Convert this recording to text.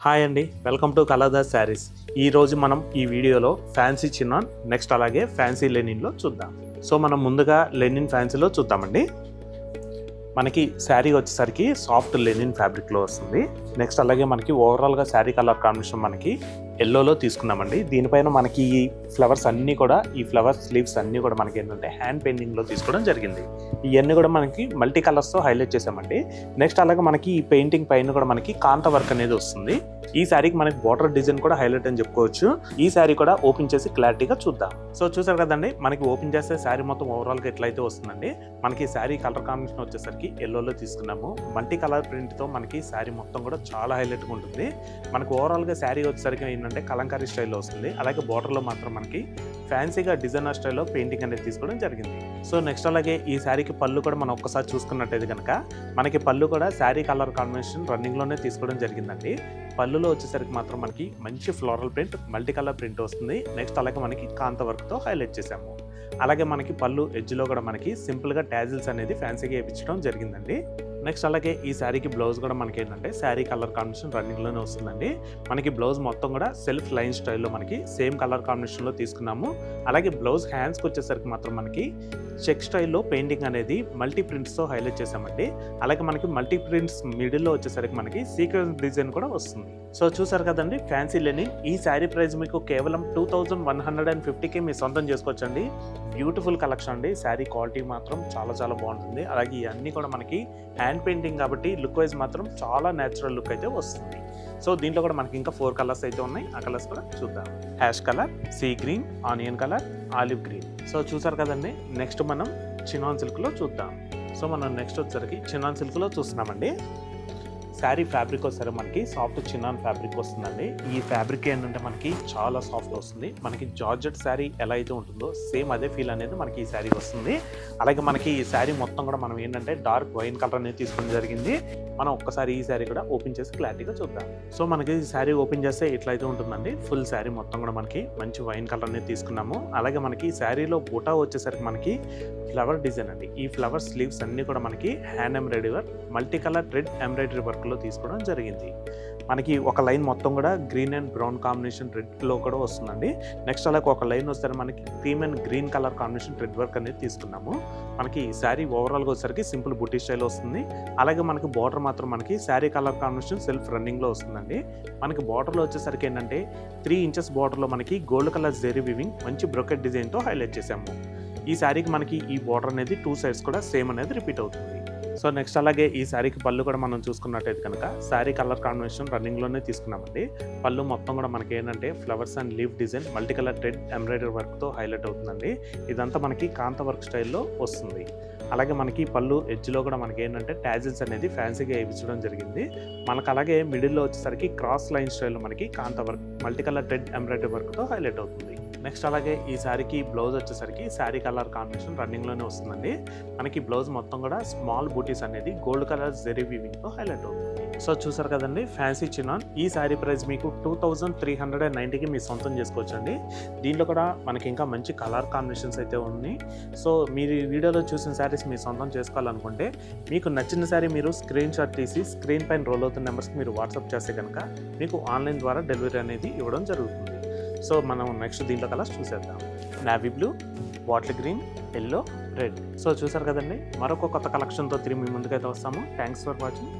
Hi అండి, welcome to కలర్దాస్ saris. ఈరోజు మనం ఈ వీడియోలో ఫ్యాన్సీ చిన్నాన్, నెక్స్ట్ అలాగే ఫ్యాన్సీ లెనిన్లో చూద్దాం. సో మనం ముందుగా లెనిన్ ఫ్యాన్సీలో చూద్దామండి. మనకి శారీ వచ్చేసరికి సాఫ్ట్ లెనిన్ ఫ్యాబ్రిక్లో వస్తుంది. నెక్స్ట్ అలాగే మనకి ఓవరాల్గా శారీ కలర్ కాంబినేషన్ మనకి ఎల్లోలో తీసుకున్నామండి. దీనిపైన మనకి ఈ ఫ్లవర్స్ అన్నీ కూడా, ఈ ఫ్లవర్ స్లీవ్స్ అన్నీ కూడా మనకి ఏంటంటే హ్యాండ్ పెయింటింగ్లో తీసుకోవడం జరిగింది. ఇవన్నీ కూడా మనకి మల్టీ కలర్స్తో హైలైట్ చేసామండి. నెక్స్ట్ అలాగే మనకి ఈ పెయింటింగ్ పైన కూడా మనకి కాంత వర్క్ అనేది వస్తుంది. ఈ శారీకి మనకి బార్డర్ డిజైన్ కూడా హైలైట్ అని చెప్పుకోవచ్చు. ఈ శారీ కూడా ఓపెన్ చేసి క్లారిటీగా చూద్దాం. సో చూసారు కదండి, మనకి ఓపెన్ చేస్తే శారీ మొత్తం ఓవరాల్గా ఎట్లయితే వస్తుందండి. మనకి శారీ కలర్ కాంబినేషన్ వచ్చేసరికి ఎల్లోలో తీసుకున్నాము. మల్టీ కలర్ ప్రింట్తో మనకి శారీ మొత్తం కూడా చాలా హైలైట్గా ఉంటుంది. మనకు ఓవరాల్గా శారీ వచ్చేసరికి ఏంటంటే కలంకారీ స్టైల్లో వస్తుంది. అలాగే బార్డర్లో మాత్రం మనకి ఫ్యాన్సీగా డిజైనర్ స్టైల్లో పెయింటింగ్ అనేది తీసుకోవడం జరిగింది. సో నెక్స్ట్ అలాగే ఈ శారీకి పళ్ళు కూడా మనం ఒక్కసారి చూసుకున్నట్టయితే కనుక మనకి పళ్ళు కూడా శారీ కలర్ కాంబినేషన్ రన్నింగ్లోనే తీసుకోవడం జరిగిందండి. పళ్ళులో వచ్చేసరికి మాత్రం మనకి మంచి floral print, multi colour print వస్తుంది. నెక్స్ట్ అలాగే మనకి కాంత వర్క్తో హైలైట్ చేసాము. అలాగే మనకి పళ్ళు ఎడ్జ్లో కూడా మనకి సింపుల్గా ట్యాజిల్స్ అనేది ఫ్యాన్సీగా వేయించడం జరిగిందండి. నెక్స్ట్ అలాగే ఈ శారీకి బ్లౌజ్ కూడా మనకి ఏంటంటే శారీ కలర్ కాంబినేషన్ రన్నింగ్లోనే వస్తుందండి. మనకి బ్లౌజ్ మొత్తం కూడా సెల్ఫ్ లైన్ స్టైల్లో మనకి సేమ్ కలర్ కాంబినేషన్లో తీసుకున్నాము. అలాగే బ్లౌజ్ హ్యాండ్స్కి వచ్చేసరికి మాత్రం మనకి చెక్ స్టైల్లో పెయింటింగ్ అనేది మల్టీ ప్రింట్స్తో హైలైట్ చేసామండి. అలాగే మనకి మల్టీ ప్రింట్స్ మిడిల్లో వచ్చేసరికి మనకి సీక్వెన్స్ డిజైన్ కూడా వస్తుంది. సో చూసారు కదండి, ఫ్యాన్సీ లెనిన్. ఈ శారీ ప్రైస్ మీకు కేవలం 2150కి మీ సొంతం చేసుకోవచ్చండి. బ్యూటిఫుల్ కలెక్షన్ అండి. శారీ క్వాలిటీ మాత్రం చాలా చాలా బాగుంటుంది. అలాగే ఇవన్నీ కూడా మనకి హ్యాండ్ పెయింటింగ్ కాబట్టి లుక్ వైజ్ మాత్రం చాలా న్యాచురల్ లుక్ అయితే వస్తుంది. సో దీంట్లో కూడా మనకి ఇంకా 4 కలర్స్ అయితే ఉన్నాయి. ఆ కలర్స్ కూడా చూద్దాం. Ash colour, sea green, onion colour, olive green. So చూసారు కదండి, నెక్స్ట్ మనం చినాన్ సిల్క్లో చూద్దాం. సో మనం నెక్స్ట్ వచ్చేసరికి చినాన్ సిల్క్లో చూస్తున్నామండి. శారీ ఫ్యాబ్రిక్ వచ్చేసరికి మనకి సాఫ్ట్ చిన్నాన్ ఫ్యాబ్రిక్ వస్తుందండి. ఈ ఫ్యాబ్రిక్ ఏంటంటే మనకి చాలా సాఫ్ట్ వస్తుంది. మనకి జార్జెట్ శారీ ఎలా అయితే ఉంటుందో సేమ్ అదే ఫీల్ అనేది మనకి ఈ శారీ వస్తుంది. అలాగే మనకి ఈ శారీ మొత్తం కూడా మనం ఏంటంటే డార్క్ వైన్ కలర్ అనేది తీసుకోవడం జరిగింది. మనం ఒక్కసారి ఈ శారీ కూడా ఓపెన్ చేసి క్లారిటీగా చూద్దాం. సో మనకి ఈ శారీ ఓపెన్ చేస్తే ఇట్లయితే ఉంటుందండి. ఫుల్ శారీ మొత్తం కూడా మనకి మంచి వైన్ కలర్ అనేది తీసుకున్నాము. అలాగే మనకి ఈ శారీలో బుటా వచ్చేసరికి మనకి ఫ్లవర్ డిజైన్ అండి. ఈ ఫ్లవర్ స్లీవ్స్ అన్నీ కూడా మనకి hand embroidery work, multi colour thread embroidery వర్క్లో తీసుకోవడం జరిగింది. మనకి ఒక లైన్ మొత్తం కూడా గ్రీన్ అండ్ బ్రౌన్ కాంబినేషన్ రెడ్లో కూడా వస్తుందండి. నెక్స్ట్ అలాగే ఒక లైన్ వస్తే మనకి cream and green colour combination thread work అనేది తీసుకున్నాము. మనకి శారీ ఓవరాల్గా వచ్చేసరికి సింపుల్ బుటీ స్టైల్ వస్తుంది. అలాగే మనకి బార్డర్ మాత్రం మనకి శారీ కలర్ కాంబినేషన్ సెల్ఫ్ రన్నింగ్లో వస్తుందండి. మనకి బార్డర్లో వచ్చేసరికి ఏంటంటే 3 ఇంచెస్ బార్డర్లో మనకి గోల్డ్ కలర్ జెరీ వీవింగ్ మంచి బ్రొకెట్ డిజైన్తో హైలైట్ చేసాము. ఈ శారీకి మనకి ఈ బార్డర్ అనేది 2 సైడ్స్ కూడా సేమ్ అనేది రిపీట్ అవుతుంది. సో నెక్స్ట్ అలాగే ఈ శారీకి పళ్ళు కూడా మనం చూసుకున్నట్టయితే కనుక శారీ కలర్ కాంబినేషన్ రన్నింగ్లోనే తీసుకున్నామండి. పళ్ళు మొత్తం కూడా మనకి ఏంటంటే flowers and leaf design multi colour thread embroidery వర్క్తో హైలైట్ అవుతుందండి. ఇదంతా మనకి కాంత వర్క్ స్టైల్లో వస్తుంది. అలాగే మనకి పళ్ళు ఎడ్జ్లో కూడా మనకి ఏంటంటే ట్యాజిల్స్ అనేది ఫ్యాన్సీగా వేయించడం జరిగింది. మనకు అలాగే మిడిల్లో వచ్చేసరికి క్రాస్ లైన్ స్టైల్లో మనకి కాంత work multi colour thread embroidery వర్క్తో హైలైట్ అవుతుంది. నెక్స్ట్ అలాగే ఈ శారీకి బ్లౌజ్ వచ్చేసరికి శారీ కలర్ కాంబినేషన్ రన్నింగ్లోనే వస్తుందండి. మనకి బ్లౌజ్ మొత్తం కూడా స్మాల్ బూటీస్ అనేది గోల్డ్ కలర్ జెరీ వీవింగ్తో హైలైట్ అవుతుంది. సో చూసారు కదండి, ఫ్యాన్సీ చినాన్. ఈ శారీ ప్రైస్ మీకు 2390కి మీ సొంతం చేసుకోవచ్చండి. దీంట్లో కూడా మనకి ఇంకా మంచి కలర్ కాంబినేషన్స్ అయితే ఉన్నాయి. సో మీరు ఈ వీడియోలో చూసిన శారీస్ మీ సొంతం చేసుకోవాలనుకుంటే మీకు నచ్చిన శారీ మీరు స్క్రీన్ షాట్ తీసి స్క్రీన్ పైన రోల్ అవుతున్న నెంబర్స్కి మీరు వాట్సాప్ చేస్తే కనుక మీకు ఆన్లైన్ ద్వారా డెలివరీ అనేది ఇవ్వడం జరుగుతుంది. సో మనం నెక్స్ట్ దీంట్లో కలర్స్ చూసేద్దాం. Navy blue, bottle green, yellow, red. So చూసారు కదండి, మరొక కొత్త కలెక్షన్తో తిరిగి మీ ముందుకైతే వస్తాము. Thanks for watching.